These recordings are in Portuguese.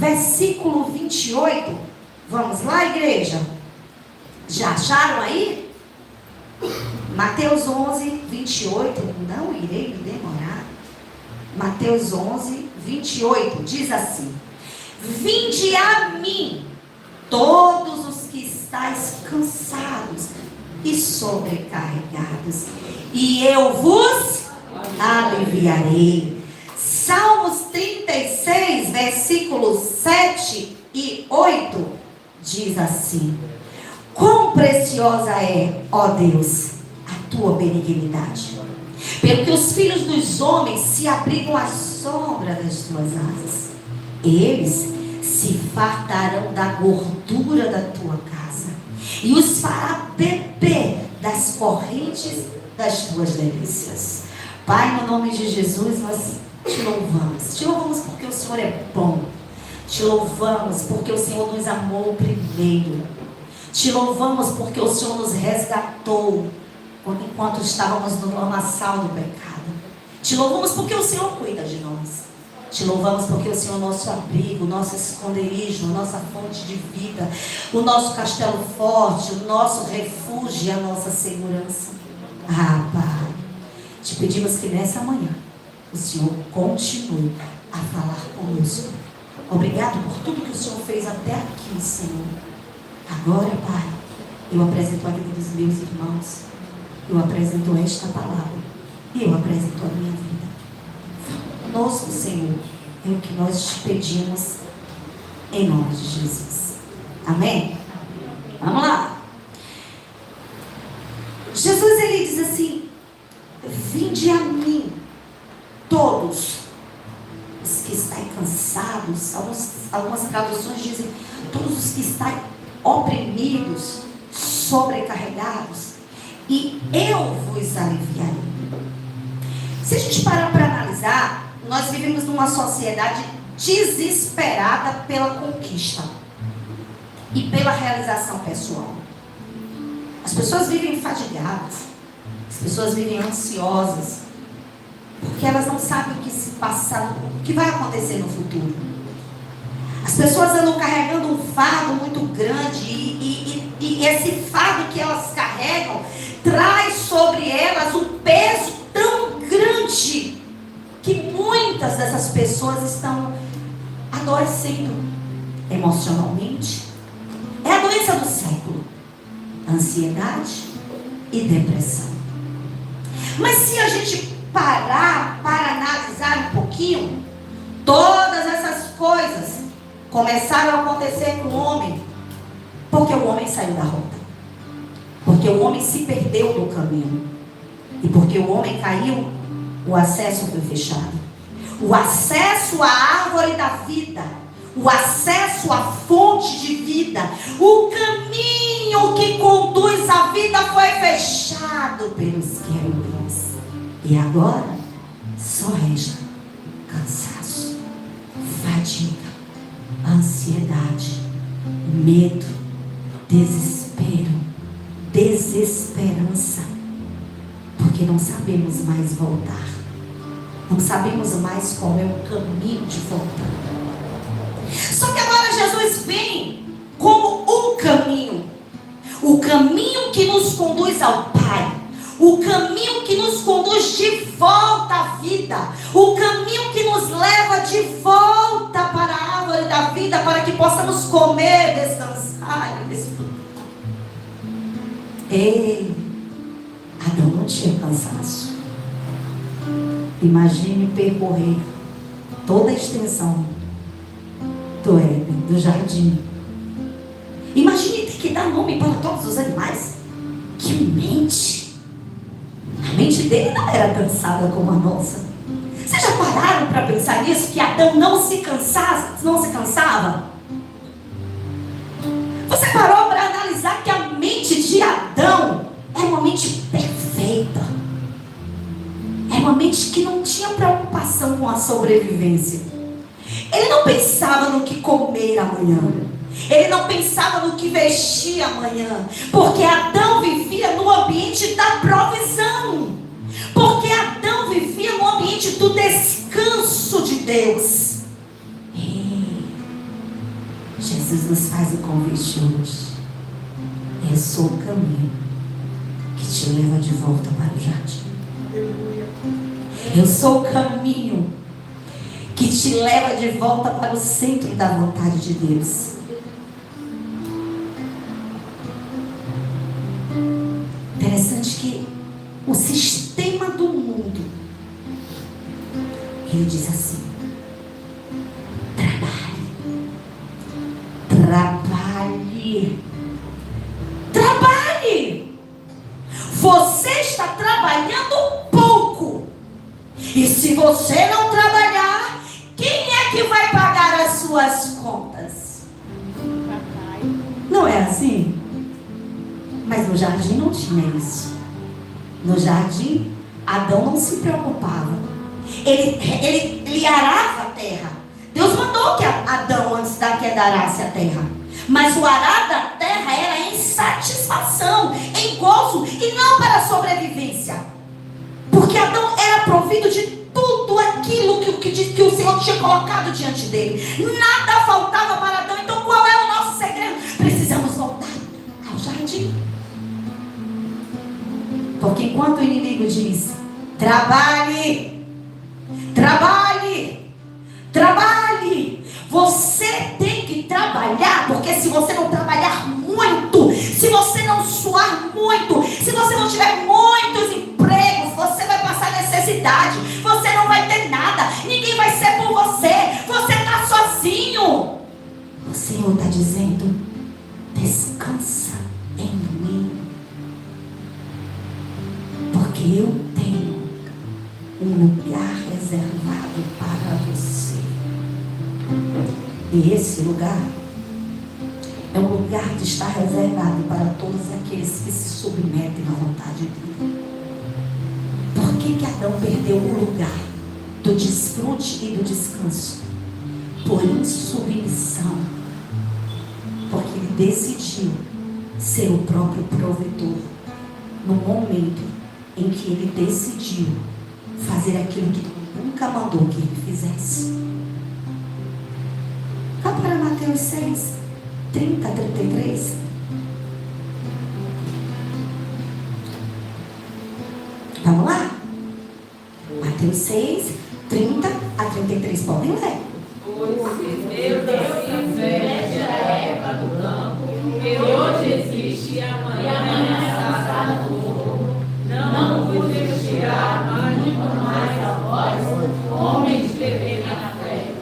versículo 28. Vamos lá, igreja? Já acharam aí? Mateus 11, 28. Não irei me demorar. Mateus 11, 28. Diz assim: vinde a mim, todos os que estáis cansados e sobrecarregados, e eu vos aliviarei. Salmos 36, versículos 7 e 8, diz assim: quão preciosa é, ó Deus, a tua benignidade, pelo que os filhos dos homens se abrigam à sombra das tuas asas. Eles se fartarão da gordura da tua casa, e os fará beber das correntes das tuas delícias. Pai, no nome de Jesus, nós te louvamos. Te louvamos porque o Senhor é bom. Te louvamos porque o Senhor nos amou primeiro. Te louvamos porque o Senhor nos resgatou enquanto estávamos no lamaçal do pecado. Te louvamos porque o Senhor cuida de nós. Te louvamos porque o Senhor é o nosso abrigo, o nosso esconderijo, a nossa fonte de vida, o nosso castelo forte, o nosso refúgio e a nossa segurança. Ah, Pai, te pedimos que nessa manhã o Senhor continue a falar conosco. Obrigado por tudo que o Senhor fez até aqui, Senhor. Agora, Pai, eu apresento a vida dos meus irmãos, eu apresento esta palavra e eu apresento a minha vida. Conosco, Senhor, é o que nós te pedimos em nome de Jesus. Amém? Vamos lá. Jesus, ele diz assim: vinde a mim, todos os que estáis cansados. Algumas traduções dizem todos os que estáis oprimidos, sobrecarregados, e eu vos aliviarei. Se a gente parar para analisar, nós vivemos numa sociedade desesperada pela conquista e pela realização pessoal. As pessoas vivem fadigadas, as pessoas vivem ansiosas, porque elas não sabem o que se passa, o que vai acontecer no futuro. As pessoas andam carregando um fardo muito grande e esse fardo que elas carregam traz sobre elas um peso tão grande que muitas dessas pessoas estão adoecendo emocionalmente. É a doença do século: ansiedade e depressão. Mas se a gente parar para analisar um pouquinho, todas essas coisas começaram a acontecer com o homem porque o homem saiu da rota, porque o homem se perdeu do caminho, e porque o homem caiu, o acesso foi fechado. O acesso à árvore da vida, o acesso à fonte de vida, o caminho que conduz à vida foi fechado pelos querubins. E agora só resta cansaço, fadiga, ansiedade, medo, desespero, desesperança, porque não sabemos mais voltar, não sabemos mais qual é o caminho de voltar. Só que agora Jesus vem como um caminho, o caminho que nos conduz ao Pai, o caminho que nos conduz de volta à vida, o caminho que nos leva de volta para a árvore da vida, para que possamos comer, descansar e desfrutar. Ei, Adão não tinha cansaço. Imagine percorrer toda a extensão do Éden, do jardim. Imagine ter que dar nome para todos os animais. Que mente! A mente dele não era cansada como a nossa. Vocês já pararam para pensar nisso? Que Adão não se cansava? Você parou para analisar que a mente de Adão era uma mente perfeita. Era uma mente que não tinha preocupação com a sobrevivência. Ele não pensava no que comer amanhã. Ele não pensava no que vestir amanhã. Porque Adão vivia no ambiente da provisão. Porque Adão vivia no ambiente do descanso de Deus. Jesus nos faz o convite hoje. Eu sou o caminho que te leva de volta para o jardim. Eu sou o caminho que te leva de volta para o centro da vontade de Deus. Interessante que o sistema do mundo, ele diz assim: trabalhe, trabalhe. Você está trabalhando pouco. E se você não trabalhar, quem é que vai pagar as suas contas? Não é assim? Mas no jardim não tinha isso. No jardim, Adão não se preocupava. Ele arava a terra. Deus mandou que Adão, antes da queda, arasse a terra. Mas o arar da terra era em satisfação, em gozo, e não para sobrevivência. Porque Adão era provido de tudo aquilo que o Senhor tinha colocado diante dele. Nada faltava para Adão. Então qual é o nosso segredo? Precisamos voltar ao jardim. Porque enquanto o inimigo diz: trabalhe, trabalhe, trabalhe, você tem que trabalhar. Porque se você não trabalhar muito, se você não suar muito, se você não tiver muitos empregos, você vai passar necessidade, você não vai ter nada, ninguém vai ser por você, você está sozinho. O Senhor está dizendo: descansa em mim, porque eu tenho um lugar reservado para você. E esse lugar é um lugar que está reservado para todos aqueles que se submetem à vontade dele. Por que Adão perdeu o lugar do desfrute e do descanso? Por insubmissão. Porque ele decidiu ser o próprio provedor no momento em que ele decidiu fazer aquilo que nunca mandou que ele fizesse. Vá para Mateus 6, 30 a 33. Vamos lá? Mateus 6, 30 a 33. Podem ler. Pois se Deus investe a erva do campo, que hoje existe e amanhã está no fogo, não vos vestirá muito mais a vós, homens de pequena fé.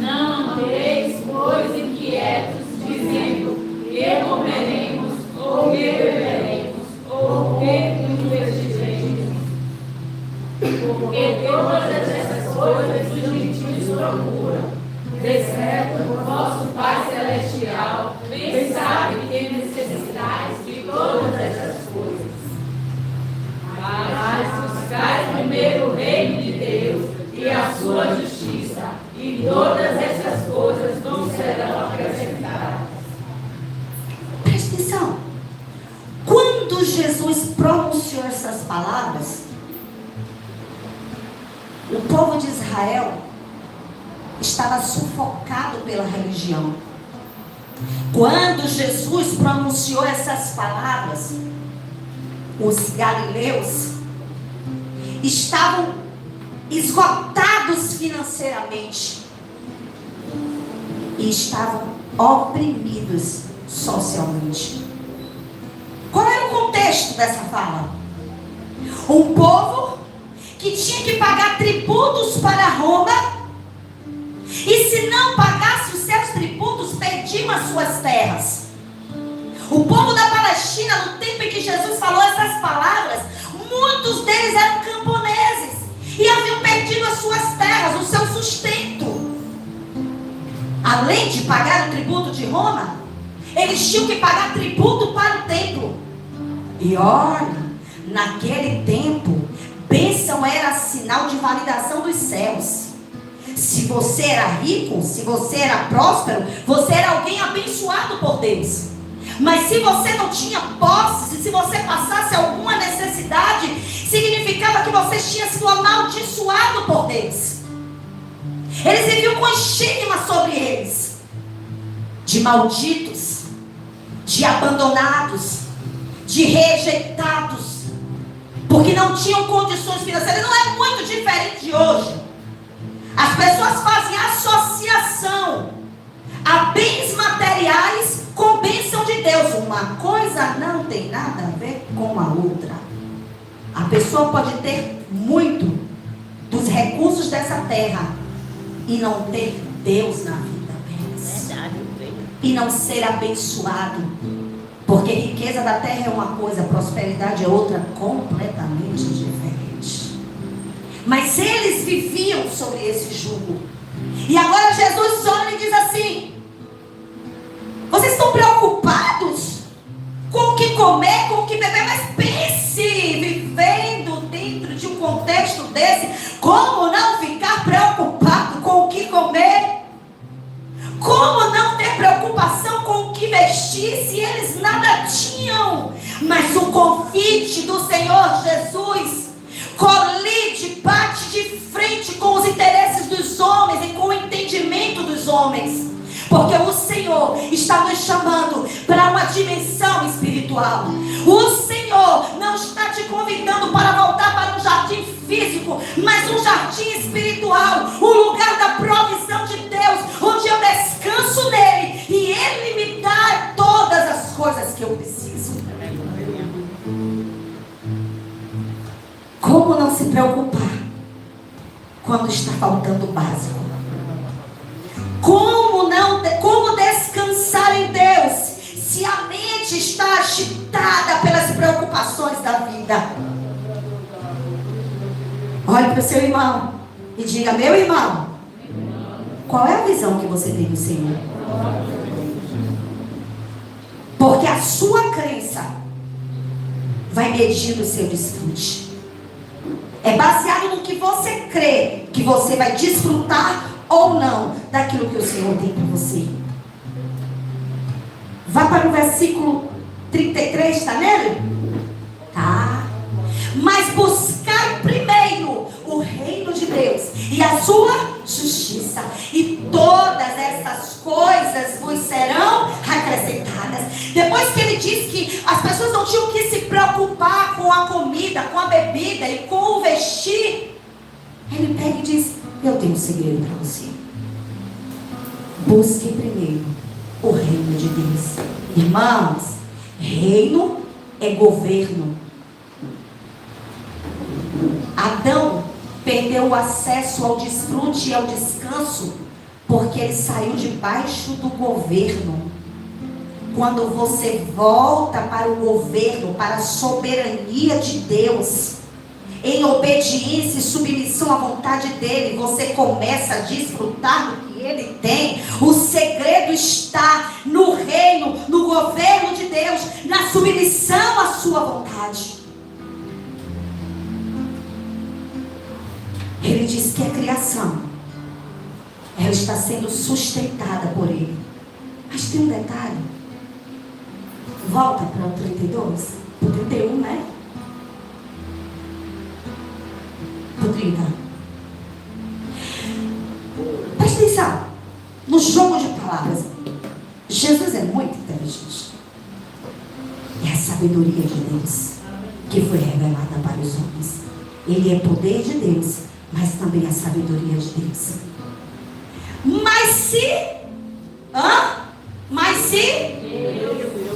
Não andeis, pois, inquietos, dizendo: que comeremos, ou que beberemos, ou que nos vestiremos. Porque todas essas coisas os gentios procuram. De certo, o vosso Pai Celestial bem sabe que tem necessidades de todas essas coisas. Mas buscai primeiro o reino de Deus e a sua justiça, e todas essas coisas não serão acrescentadas. Preste atenção. Quando Jesus pronunciou essas palavras, o povo de Israel estava sufocado pela religião. Quando Jesus pronunciou essas palavras, os galileus estavam esgotados financeiramente e estavam oprimidos socialmente. Qual era o contexto dessa fala? Um povo que tinha que pagar tributos para Roma, e se não pagasse os seus tributos, perdiam as suas terras. O povo da Palestina, no tempo em que Jesus falou essas palavras, muitos deles eram camponeses e haviam perdido as suas terras, o seu sustento. Além de pagar o tributo de Roma, eles tinham que pagar tributo para o templo. E olha, naquele tempo, bênção era sinal de validação dos céus. Se você era rico, se você era próspero, você era alguém abençoado por Deus. Mas se você não tinha posse, se você passasse alguma necessidade, significava que você tinha sido amaldiçoado por Deus. Eles viviam com estigma sobre eles. de malditos, de abandonados, de rejeitados, porque não tinham condições financeiras. Não é muito diferente de hoje. As pessoas fazem associação a bens materiais com bênção de Deus. Uma coisa não tem nada a ver com a outra. A pessoa pode ter muito dos recursos dessa terra e não ter Deus na vida delas. E não ser abençoado. Porque riqueza da terra é uma coisa, prosperidade é outra completamente diferente. Mas eles viviam sobre esse jugo. E agora Jesus olha e diz assim: vocês estão preocupados com o que comer, com o que beber? Mas pense, vivendo dentro de um contexto desse, como não ficar preocupado com o que comer? Como não ter preocupação com o que vestir, se eles nada tinham? Mas o convite do Senhor Jesus colide, bate de frente com os interesses dos homens e com o entendimento dos homens. Porque o Senhor está nos chamando para uma dimensão espiritual. O Senhor não está te convidando para voltar para um jardim físico, mas um jardim espiritual, o lugar da provisão de Deus, onde eu descanso nele e ele me dá todas as coisas que eu preciso. Como não se preocupar quando está faltando o básico? Como descansar em Deus se a mente está agitada pelas preocupações da vida? Olhe para o seu irmão e diga: meu irmão, qual é a visão que você tem do Senhor? Porque a sua crença vai medir o seu desfrute. É baseado no que você crê que você vai desfrutar ou não daquilo que o Senhor tem para você. Vá para o versículo 33, está nele? Tá. Mas buscai primeiro o reino de Deus e a sua justiça, e todas essas coisas vos serão acrescentadas. Depois que ele diz que as pessoas não tinham que se preocupar com a comida, com a bebida e com o vestir, ele pega e diz: eu tenho um segredo para você. Busque primeiro o reino de Deus. Irmãos, reino é governo. Adão perdeu o acesso ao desfrute e ao descanso porque ele saiu debaixo do governo. Quando você volta para o governo, para a soberania de Deus, em obediência e submissão à vontade dele, você começa a desfrutar do que ele tem. O segredo está no reino, no governo de Deus, na submissão à sua vontade. Ele diz que a criação, ela está sendo sustentada por ele. Mas tem um detalhe. Volta para o 32, para o 31, né? Para o 30. Presta atenção no jogo de palavras. Jesus é muito inteligente. É a sabedoria de Deus que foi revelada para os homens. Ele é poder de Deus, mas também a sabedoria de Deus. Mas se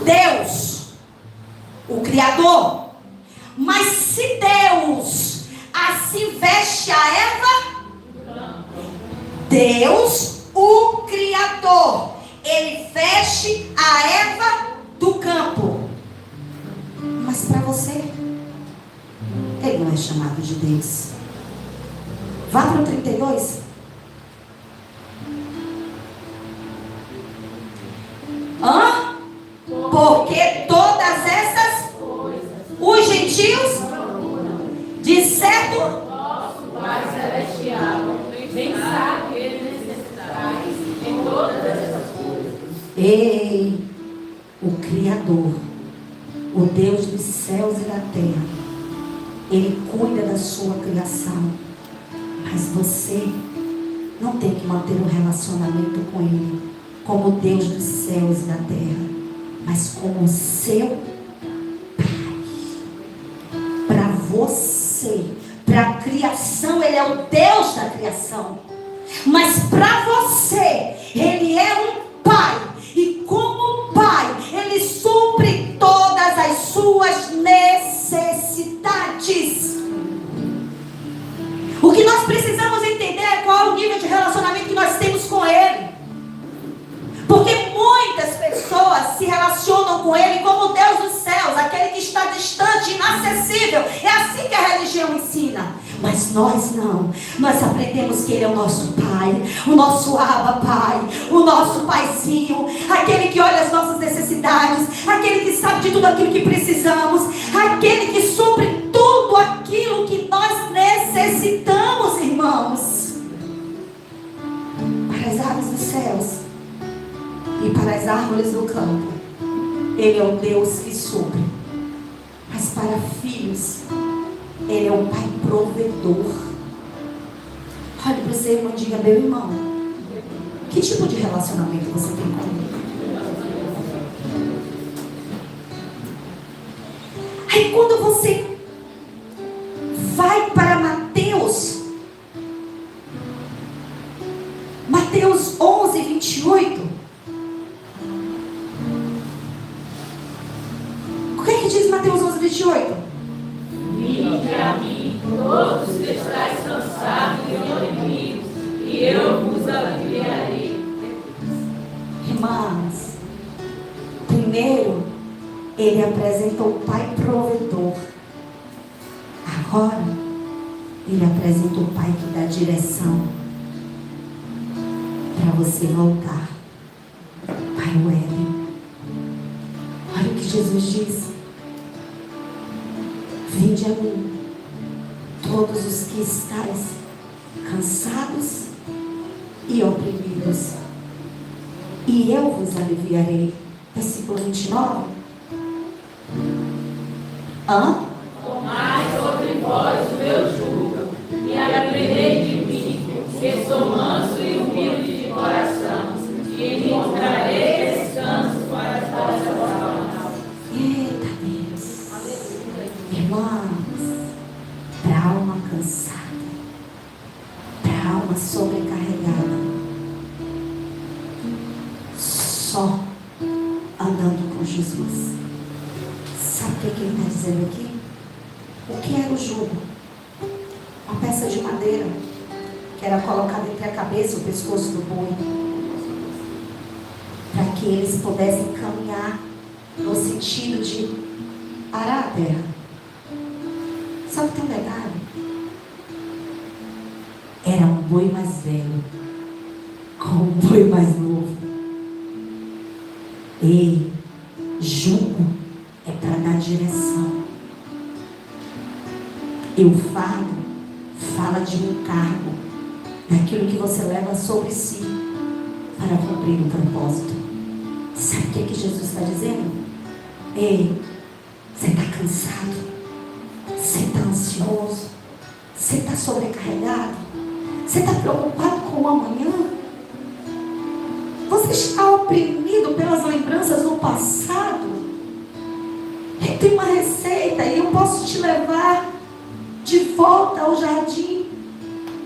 Deus, o Criador, mas se Deus assim veste a Eva, Deus, o Criador, ele veste a Eva do campo. Mas para você, ele não é chamado de Deus. Vá para o 32. Porque todas essas coisas os gentios, de certo, nosso Pai Celestial, bem sabe que ele necessitais em todas essas coisas. Ei, o Criador, o Deus dos céus e da terra, ele cuida da sua criação. Mas você não tem que manter um relacionamento com ele como Deus dos céus e da terra, mas como seu Pai. Para você, para a criação, Ele é o Deus da criação. Mas para você, Ele é um Pai. E como Pai, Ele supre todas as suas necessidades. O que nós precisamos entender é qual é o nível de relacionamento que nós temos com Ele. Porque muitas pessoas se relacionam com Ele como o Deus dos céus, aquele que está distante, inacessível. É assim que a religião ensina. Mas nós não. Nós aprendemos que Ele é o nosso Pai, o nosso Abba Pai, o nosso Paizinho, aquele que olha as nossas necessidades, aquele que sabe de tudo aquilo que precisamos, aquele que supre tudo aquilo que nós necessitamos, irmãos. Para as aves dos céus e para as árvores do campo, Ele é o Deus que supre. Mas para filhos, Ele é um Pai provedor. Olhe para o seu irmão e diga: meu irmão, que tipo de relacionamento você tem com Ele? Aí quando você vai para Mateus 11, 28, o que é que diz Mateus 11, 28? Vinde a mim, todos que estáis cansados e oprimidos, e eu vos aliviarei. Irmãos, primeiro Ele apresenta o Pai provedor. Agora Ele apresenta o Pai que dá direção para você voltar para o Éden. Olha o que Jesus diz: vinde a mim, todos os que estáis cansados e oprimidos, e eu vos aliviarei. Versículo 29. Tomai sobre vós o meu jugo, e aprendei de mim, que sou manso e humilde de coração, e encontrarei descanso para as vossas almas. Eita Deus. Irmãos, para a alma cansada, para a alma sobrecarregada, só andando com Jesus. Sabe o que ele está dizendo aqui? O que era o jugo? Uma peça de madeira que era colocada entre a cabeça e o pescoço do boi, para que eles pudessem caminhar no sentido de arar a terra. Sabe o que tem um detalhe? Era um boi mais velho com um boi mais novo. E jugo é para dar direção. E o fardo fala de um cargo, daquilo que você leva sobre si para cumprir o propósito. Sabe o que Jesus está dizendo? Ei, você está cansado? Você está ansioso? Você está sobrecarregado? Você está preocupado com o amanhã? Você está oprimido pelas lembranças do passado? Eu tenho uma receita e eu posso te levar de volta ao jardim.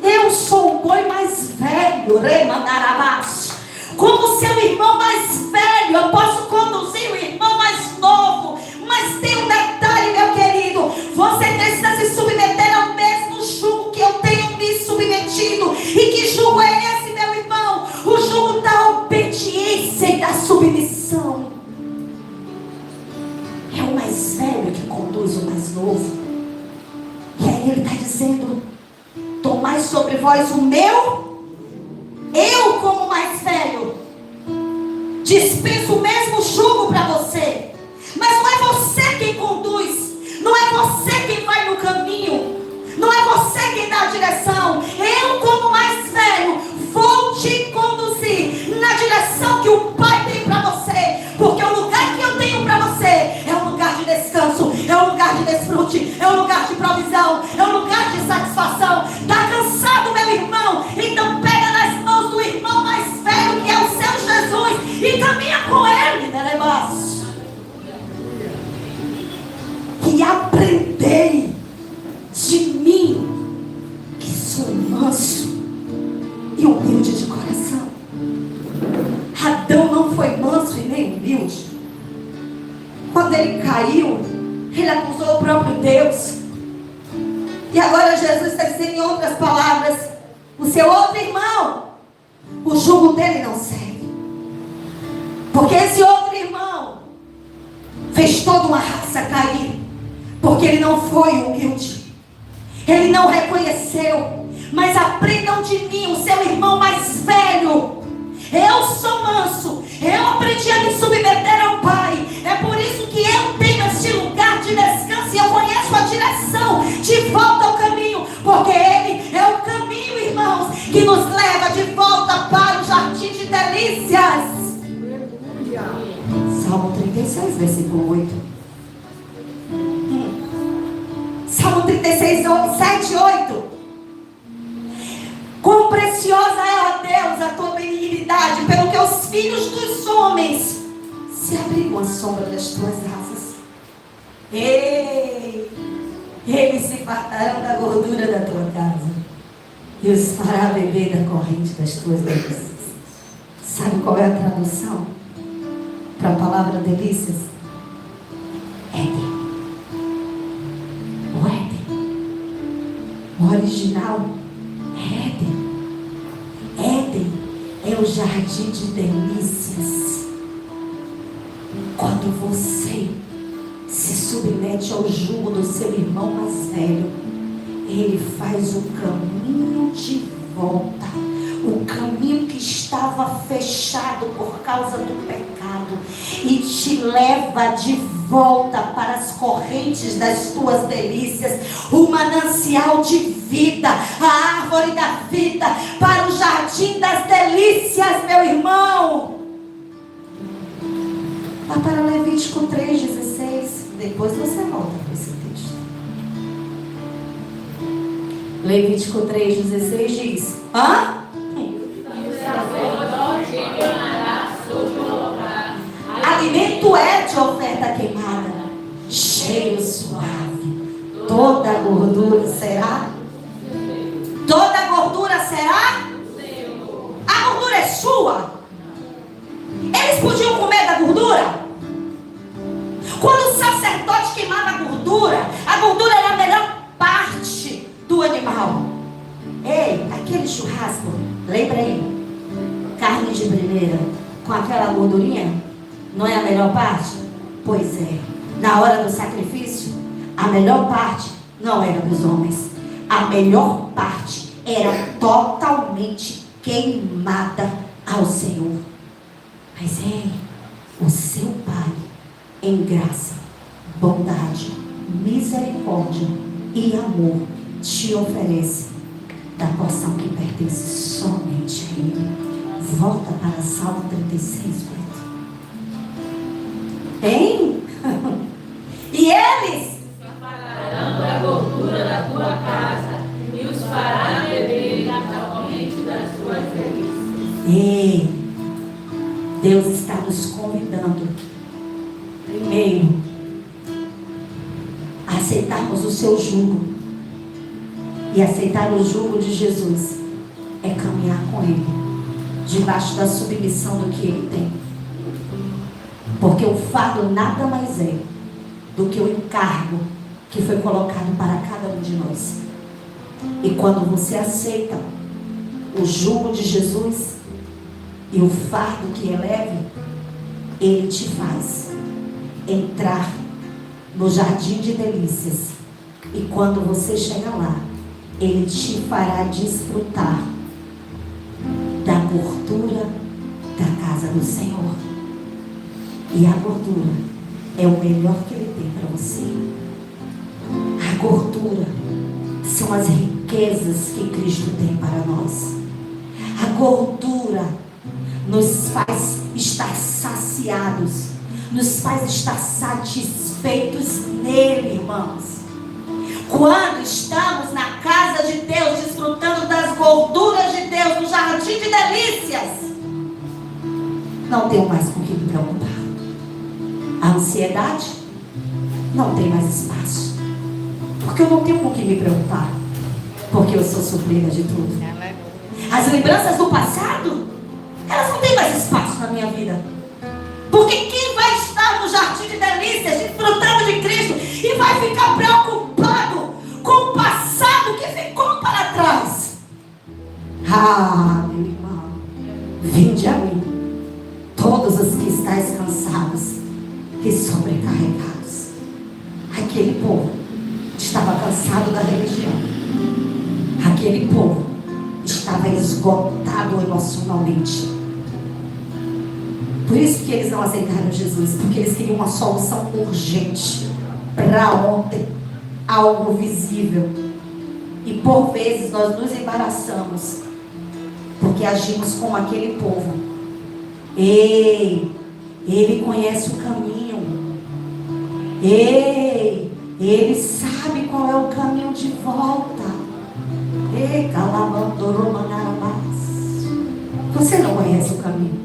Eu sou o boi mais velho, Remandarabás. Como seu irmão mais velho, eu posso conduzir o irmão mais novo. Mas tem um detalhe, meu querido: você precisa se submeter ao mesmo jugo que eu tenho me submetido. E que jugo é esse, meu irmão? O jugo da obediência e da submissão. É o mais velho que conduz o mais novo. E aí ele está dizendo: tomai sobre vós o meu. Eu, como mais velho, dispenso o mesmo jugo para você. Mas não é você quem conduz, não é você quem vai no caminho, não é você quem dá a direção. Eu, como mais velho, vou te conduzir na direção que o Pai tem para você. Porque o lugar que eu tenho para você é um lugar de descanso, é um lugar de desfrute, é um lugar de provisão, é um lugar de satisfação. Está cansado, meu irmão? Então pega nas mãos do irmão mais velho, que é o seu Jesus, humilde. Quando ele caiu, ele acusou o próprio Deus. E agora Jesus está dizendo em outras palavras: o seu outro irmão, o jugo dele não serve. Porque esse outro irmão fez toda uma raça cair. Porque ele não foi humilde. Ele não reconheceu. Mas aprendam de mim, o seu irmão mais velho. Eu sou manso. Eu aprendi a me submeter ao Pai. É por isso que eu tenho este lugar de descanso. E eu conheço a direção de volta ao caminho. Porque Ele é o caminho, irmãos, que nos leva de volta para o jardim de delícias. Salmo 36, versículo 8. Salmo 36, 7, 8. Quão preciosa é, ó Deus, a tua benignidade, pelo que os filhos dos homens se abrigam à sombra das tuas asas. Ei, eles se fartarão da gordura da tua casa e os fará beber da corrente das tuas delícias. Sabe qual é a tradução para a palavra delícias? Éden. O Éden. O original é Éden. Éden é o jardim de delícias. Quando você se submete ao jugo do seu irmão mais velho, ele faz o caminho de volta. O caminho que estava fechado por causa do pecado e te leva de volta para as correntes das tuas delícias, o manancial de vida, a árvore da vida, para o jardim das delícias, meu irmão. Vá para Levítico 3,16. Depois você volta para esse texto. Levítico 3,16 diz: alimento é de oferta queimada, cheio suave, toda a gordura será? Toda a gordura será? A gordura é sua. Eles podiam comer da gordura? Quando o sacerdote queimava a gordura era a melhor parte do animal. Ei, aquele churrasco, lembra aí? Carne de primeira com aquela gordurinha, não é a melhor parte? Pois é, na hora do sacrifício, a melhor parte não era dos homens. A melhor parte era totalmente queimada ao Senhor. Mas o seu Pai, em graça, bondade, misericórdia e amor, te oferece da porção que pertence somente a Ele. Volta para Salmo 36, 8. Hein? E eles separarão da gordura da tua casa e os fará beber da corrente das tuas delícias. Ei, Deus está nos convidando, primeiro, a aceitarmos o seu jugo. E aceitar o jugo de Jesus é caminhar com Ele, debaixo da submissão do que Ele tem. Porque o fardo nada mais é do que o encargo que foi colocado para cada um de nós. E quando você aceita o jugo de Jesus e o fardo que é leve, Ele te faz entrar no jardim de delícias. E quando você chegar lá, Ele te fará desfrutar da gordura da casa do Senhor. E a gordura é o melhor que Ele tem para você. A gordura são as riquezas que Cristo tem para nós. A gordura nos faz estar saciados, nos faz estar satisfeitos nele, irmãos. Quando estamos na casa de Deus, desfrutando das gorduras de Deus, no jardim de delícias, não tenho mais com o que me preocupar. A ansiedade não tem mais espaço, porque eu não tenho com o que me preocupar, porque eu sou suprida de tudo. As lembranças do passado, elas não têm mais espaço na minha vida, porque quem mim, todos os que estáis cansados e sobrecarregados. Aquele povo estava cansado da religião. Aquele povo estava esgotado emocionalmente. Por isso que eles não aceitaram Jesus, porque eles queriam uma solução urgente, para ontem, algo visível. E por vezes nós nos embaraçamos, porque agimos como aquele povo. Ei, ele conhece o caminho. Ei, ele sabe qual é o caminho de volta. Ei, você não conhece o caminho.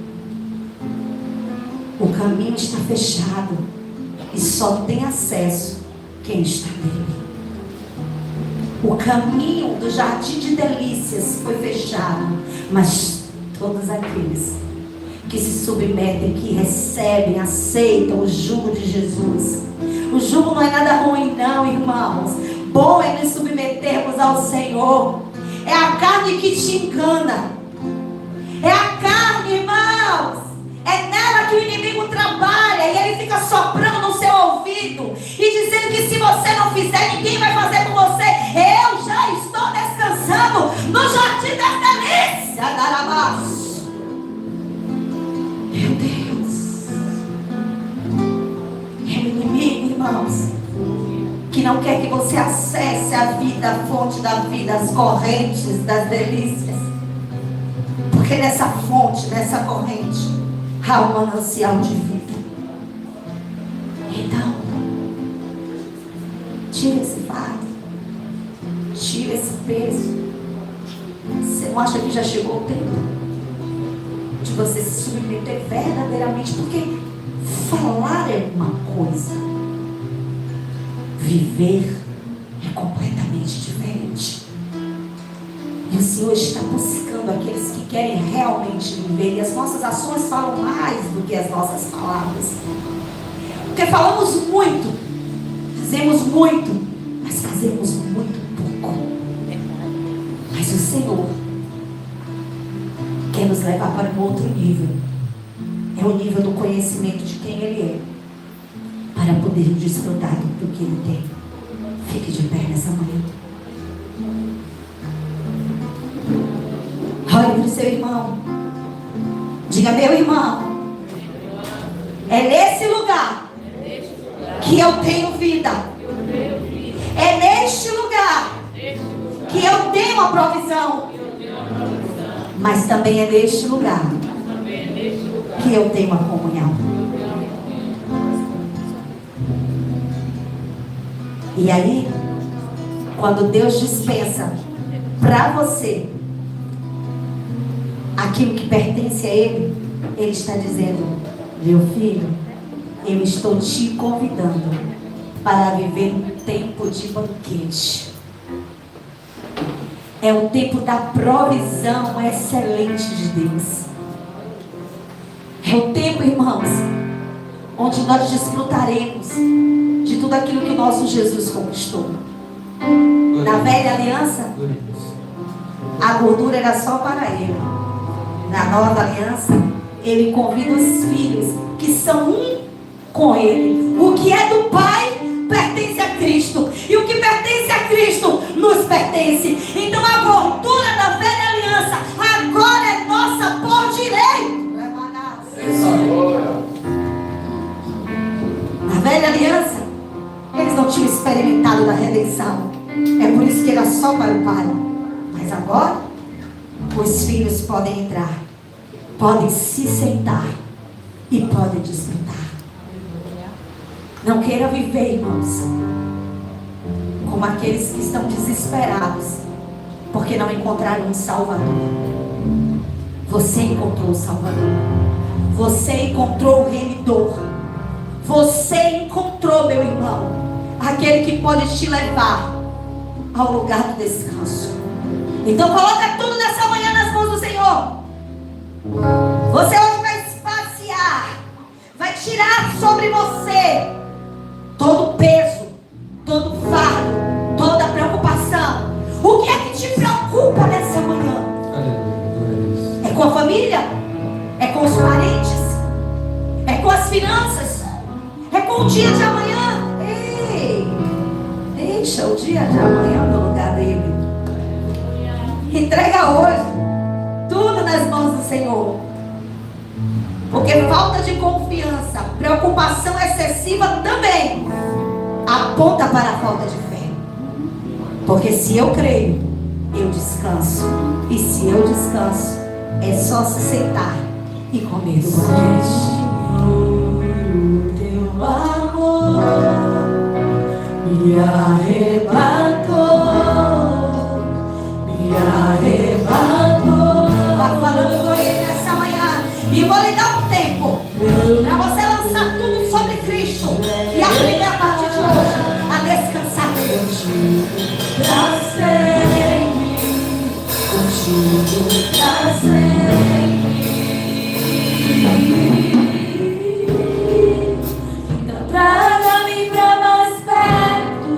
O caminho está fechado e só tem acesso quem está nele. O caminho do jardim de delícias foi fechado, mas todos aqueles que se submetem, que recebem, aceitam o jugo de Jesus. O jugo não é nada ruim não, irmãos. Bom é nos submetermos ao Senhor. É a carne que te engana. É a carne, irmãos. É nela que o inimigo trabalha. E ele fica soprando no seu ouvido e dizendo que se você não fizer, ninguém vai fazer por você. Eu já estou descansando no jardim das delícias. Meu Deus. É o inimigo, irmãos, que não quer que você acesse a vida, a fonte da vida, as correntes das delícias. Porque nessa fonte, nessa corrente, há um manancial de vida. Então, tira esse fardo, tira esse peso. Você não acha que já chegou o tempo de você se submeter verdadeiramente? Porque falar é uma coisa, viver é completamente diferente. E o Senhor está buscando aqueles que querem realmente viver. E as nossas ações falam mais do que as nossas palavras. Porque falamos muito, dizemos muito, mas fazemos muito pouco. Mas o Senhor quer nos levar para um outro nível. É o nível do conhecimento de quem Ele é, para poder desfrutar do que Ele tem. Fique de pé nessa manhã. Olhe para o seu irmão. Diga: meu irmão, é nesse lugar que eu tenho vida. É neste lugar que eu tenho a provisão. Mas também é neste lugar que eu tenho a comunhão. E aí, quando Deus dispensa para você aquilo que pertence a Ele, Ele está dizendo: meu filho, eu estou te convidando para viver um tempo de banquete. É o tempo da provisão excelente de Deus. É o tempo, irmãos, onde nós desfrutaremos de tudo aquilo que o nosso Jesus conquistou. Na velha aliança, a gordura era só para Ele. Na nova aliança, Ele convida os filhos que são um com Ele. O que é do Pai pertence a Cristo, e o que pertence a Cristo nos pertence. Então a gordura da velha aliança agora é nossa por direito. Na velha aliança, eles não tinham experimentado da redenção. É por isso que era só para o Pai. Mas agora os filhos podem entrar, podem se sentar e podem desfrutar. Não queira viver, irmãos, como aqueles que estão desesperados porque não encontraram um Salvador. Você encontrou o Salvador. Você encontrou o Remidor. Você encontrou, meu irmão, aquele que pode te levar ao lugar do descanso. Então coloca tudo nessa manhã nas mãos do Senhor. Você hoje vai espaciar, vai tirar sobre você todo o peso, todo o fardo, toda a preocupação. O que é que te preocupa nessa manhã? É com a família? É com com o dia de amanhã. Ei, deixa o dia de amanhã no lugar dele. Entrega hoje tudo nas mãos do Senhor. Porque falta de confiança, preocupação excessiva também aponta para a falta de fé. Porque se eu creio, eu descanso. E se eu descanso, é só se sentar e comer do banquete. Teu amor me arrebatou, me arrebatou. Vá falando com ele nessa manhã. E vou lhe dar um tempo para você lançar tudo sobre Cristo e aprender a partir de hoje a descansar nele. Pra sempre, contigo pra sempre. Então traga-me pra mais perto,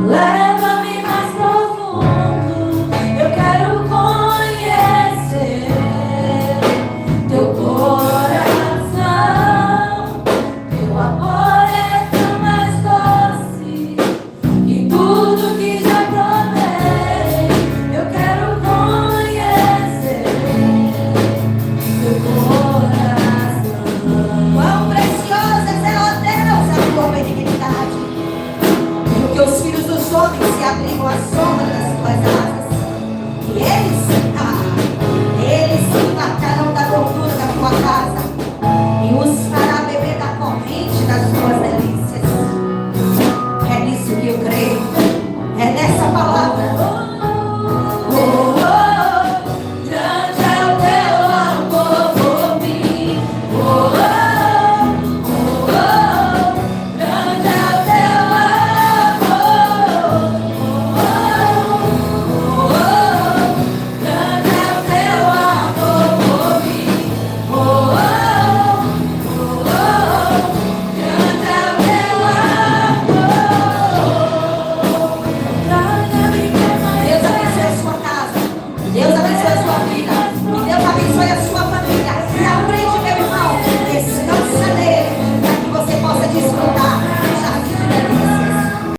leva-me mais profundo. Eu quero conhecer teu coração. Teu amor é tão mais doce que tudo que já provei. Eu quero conhecer teu coração. Quão preciosa é, ó Deus, a tua benignidade. Porque os filhos dos homens se abrigam à sombra das tuas asas. E eles se matarão da gordura da tua carne.